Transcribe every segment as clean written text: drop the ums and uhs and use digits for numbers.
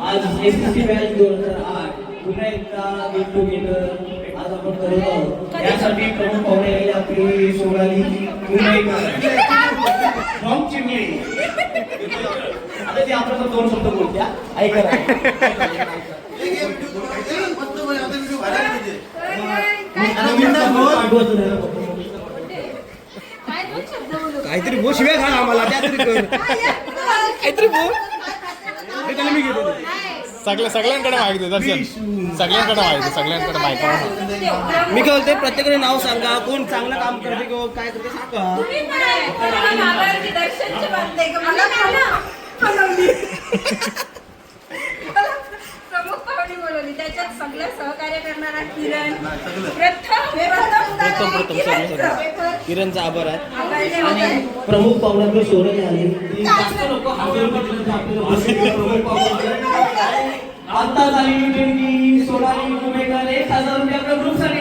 आज SSC batch 2008 पुन्हा एकदा गेट टुगेदर आज आपण करत आहोत. यासाठी प्रमुख पाहुणे आलेले आपली सोनाली फ्रॉम चिमणी. आता ते आपण दोन शब्द बोलत्या ऐका. काहीतरी बोल शिवाय खा आम्हाला काहीतरी बोल मी घेतो. सगळ्यांकडे माहिती दर्शन, सगळ्यांकडे माहिती. मी काय बोलते प्रत्येकाने नाव सांगा, कोण चांगलं काम करते किंवा काय करते सांगा. प्रमुख पाहुणी बोलवली, त्याच्यात सगळं सहकार्य करणारा किरण किरणचा आभार आहे. आणि प्रमुख पाहुण्याकडे सोडत आली आता झाली देणगी. सोनाली कुंभेकर 1000 रुपये आपल्या ग्रुपसाठी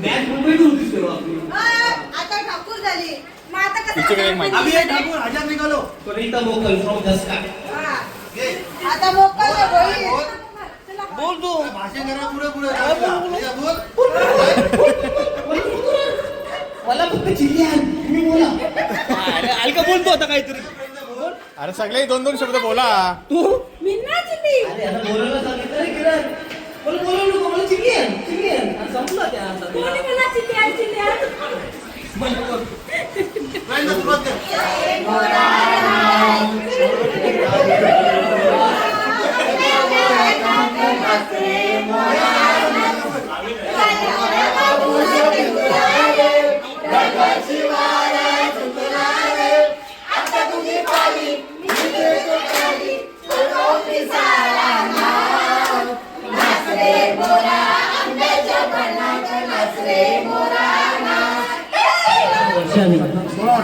बॅग मुंबईत होतीच आपली. आता ठाकूर झाली. मग आता तिचे काय माहिती? आम्ही ठाकूर हजार निघालो. कोणीता मोकल फ्रॉम दसका. आता मोकळ बोल तू भाषण करा पुढे पुढे मला फक्त चिल्ली आण तुम्ही बोला. अलका बोलतो आता काहीतरी. अरे सगळे 2-2 शब्द बोला. तू मिन्ना चिल्ली. अरे आता बोलायला सांगितलं रे किरण. मला बोलवू नको, मला चिल्ली आण चिल्ली आण. आणि संपला त्या आता. कोणी मला चिल्ली आण चिल्ली आण.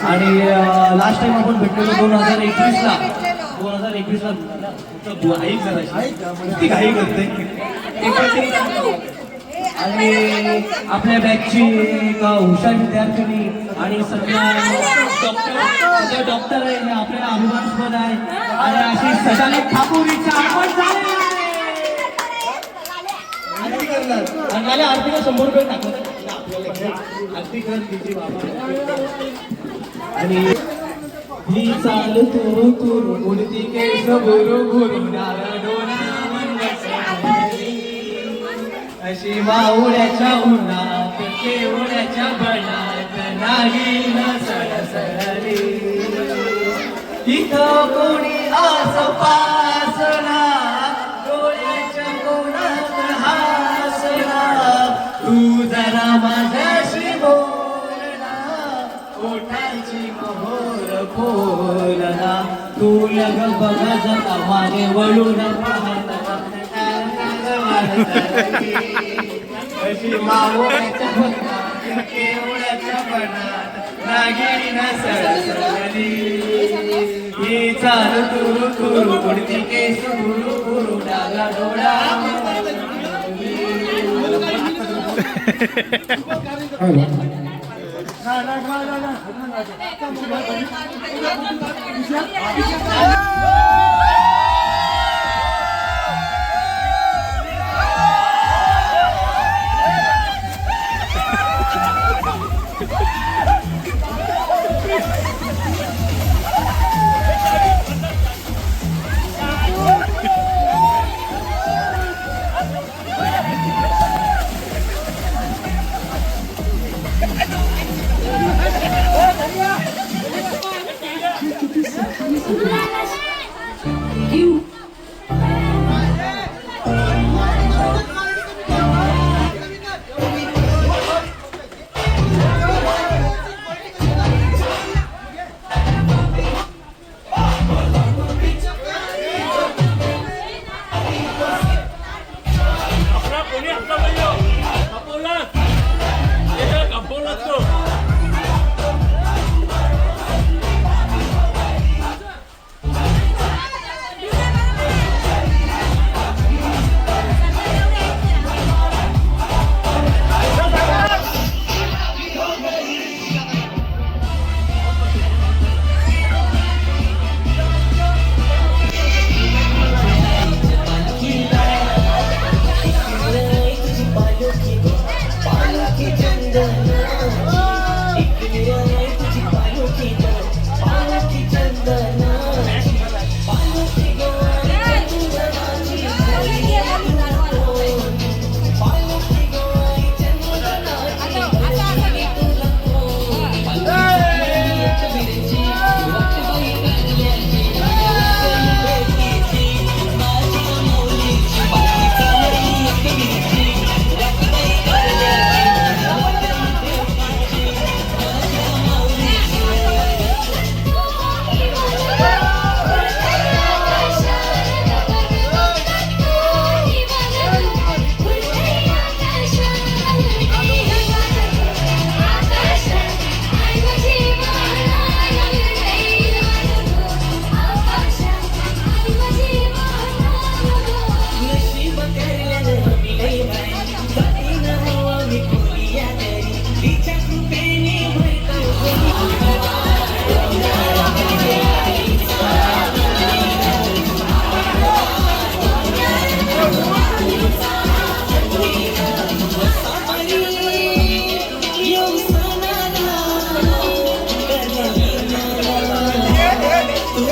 आणि लास्ट टाइम आपण भेटलेलो 2021ला. 2021ला घाई करायची घाई करते. आणि आपल्या बॅचची एक हुशार विद्यार्थिनी आणि सध्या डॉक्टर आहे, आपल्याला अभिमानास्पद आहे. आणि अशी सदाली ठाकूर हिची आठवण झाली. आणि मला आरतीला 100 रुपये टाकत आरती कर तिची बाबा. आणि ही चाल तुरु तुरु उडती केस गुरु गुरु डोना अशी मावळ्याच्या उन्हात केवळ्याच्या बनात नागिन सळसळली. इथं कोणी आसपासना डोळ्याच्या कोणात हासना. तू जरा माझ्याशी बोलना, ओठांची मोहर बोलना. तू लग बघ जगा मागे वळून पाहत अशी मावळ्याच्या बनात केवळ्याच्या बनात नागिन सळसळली. ही चाल तुरु तुरु उडती केस गुरु गुरु डागा डोळा.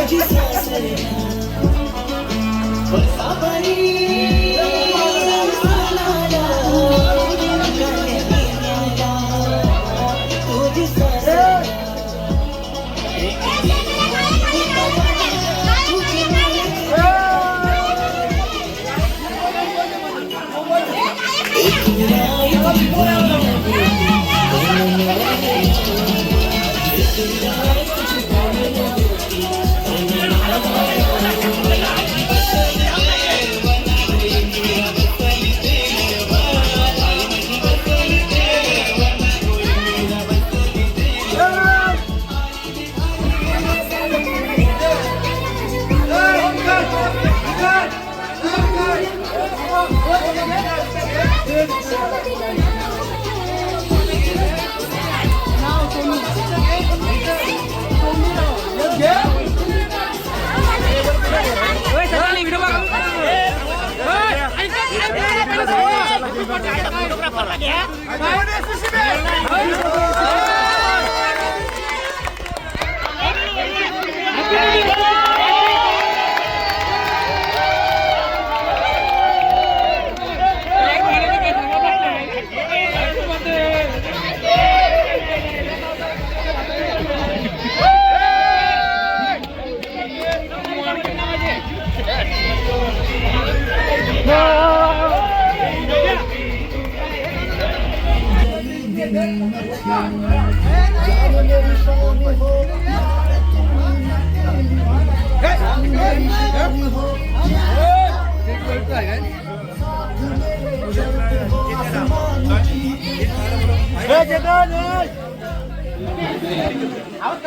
तुझी सासऱ्या बसाबाई सालाला गाण्या पिण्याला तुझी सासऱ्या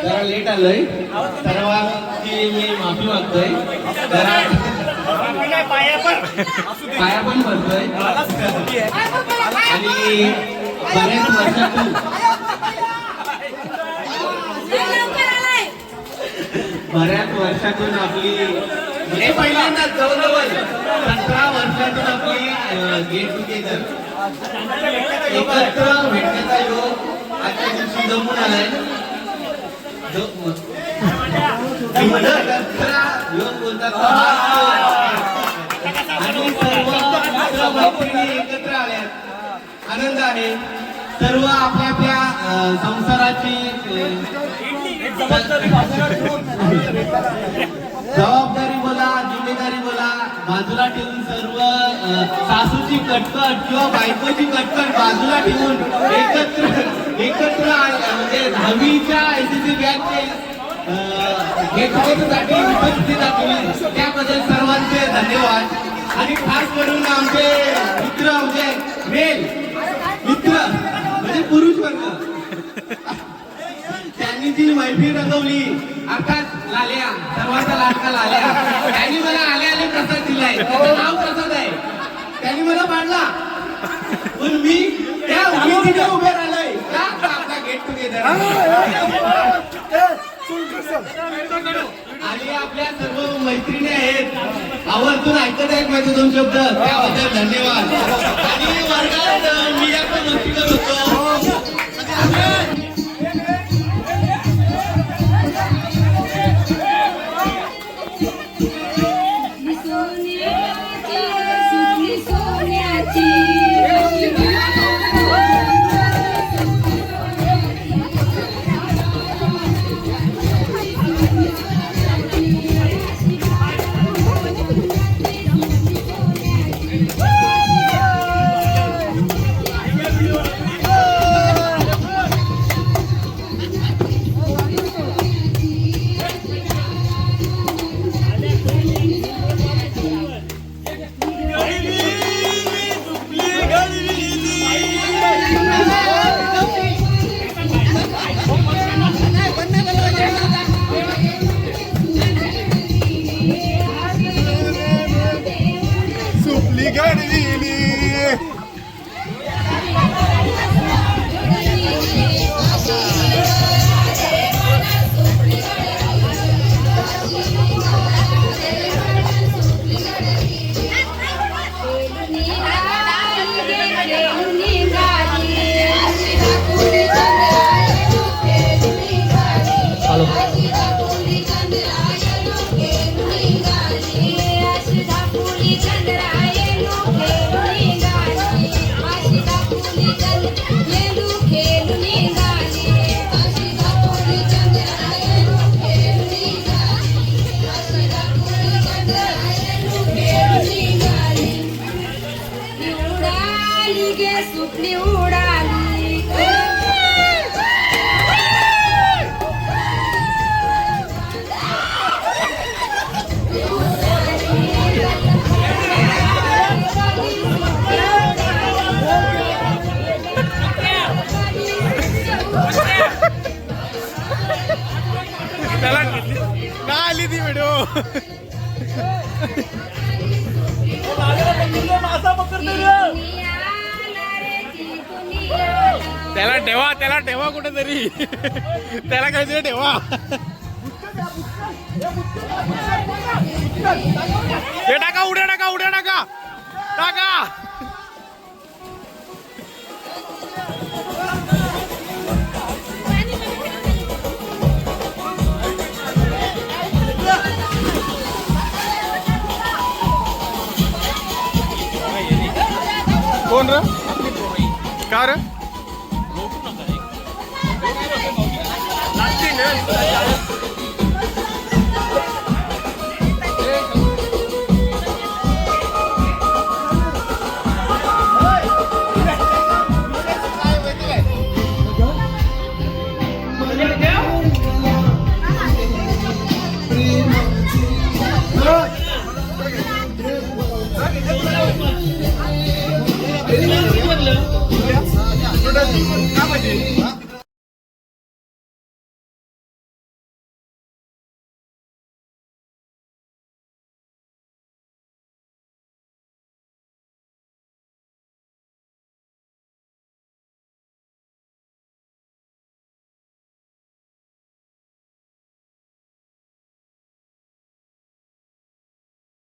जरा लेट आलोय सर्वांची मी माफी मागतोय जरा पाया पण भरतोय आणि बऱ्याच वर्षातून आपली हे पहिल्यांदाच जवळजवळ 17 वर्षातून आपली गेट टुगेदर एकत्र भेटण्याचा योग आजच्या दिवशी जमून आलाय योग बोलतात आणि सर्व मित्र मैत्रिणी एकत्र आल्यात आनंद आहे सर्व आपल्या आपल्या संसाराची जबाबदारी बोला जिम्मेदारी बोला बाजूला ठेवून सर्व सासूची कटकट किंवा बायकोची कटकट बाजूला ठेवून एकत्र म्हणजे 10वीच्या एसीसी बॅचचे गेट टुगेदरसाठी उपस्थित दाखवली त्याबद्दल सर्वांचे धन्यवाद आणि खास करून आमचे मित्र म्हणजे मेल मित्र म्हणजे पुरुष वर्ग त्यांनी जी मैफिल रंगवली अर्थात लाल्या सर्वांचा लाडका लाल्या त्यांनी मला आले प्रसाद दिलाय त्याचं नाव प्रसाद आहे त्यांनी मला पाडला पण मी त्या उमेदीने उभे राहिलोय का आपला गेट टुगेदर आणि आपल्या सर्व मैत्रिणी आहेत आवर्जून ऐकत आहेत माझे 2 शब्द त्याबद्दल धन्यवाद आणि वर्गात मी आता मस्ती करत होतो त्याला का आली ती व्हिडिओ त्याला ठेवा कुठेतरी त्याला काहीतरी ठेवा हे टाका उड्या टाका कोण र का रे का पाहिजे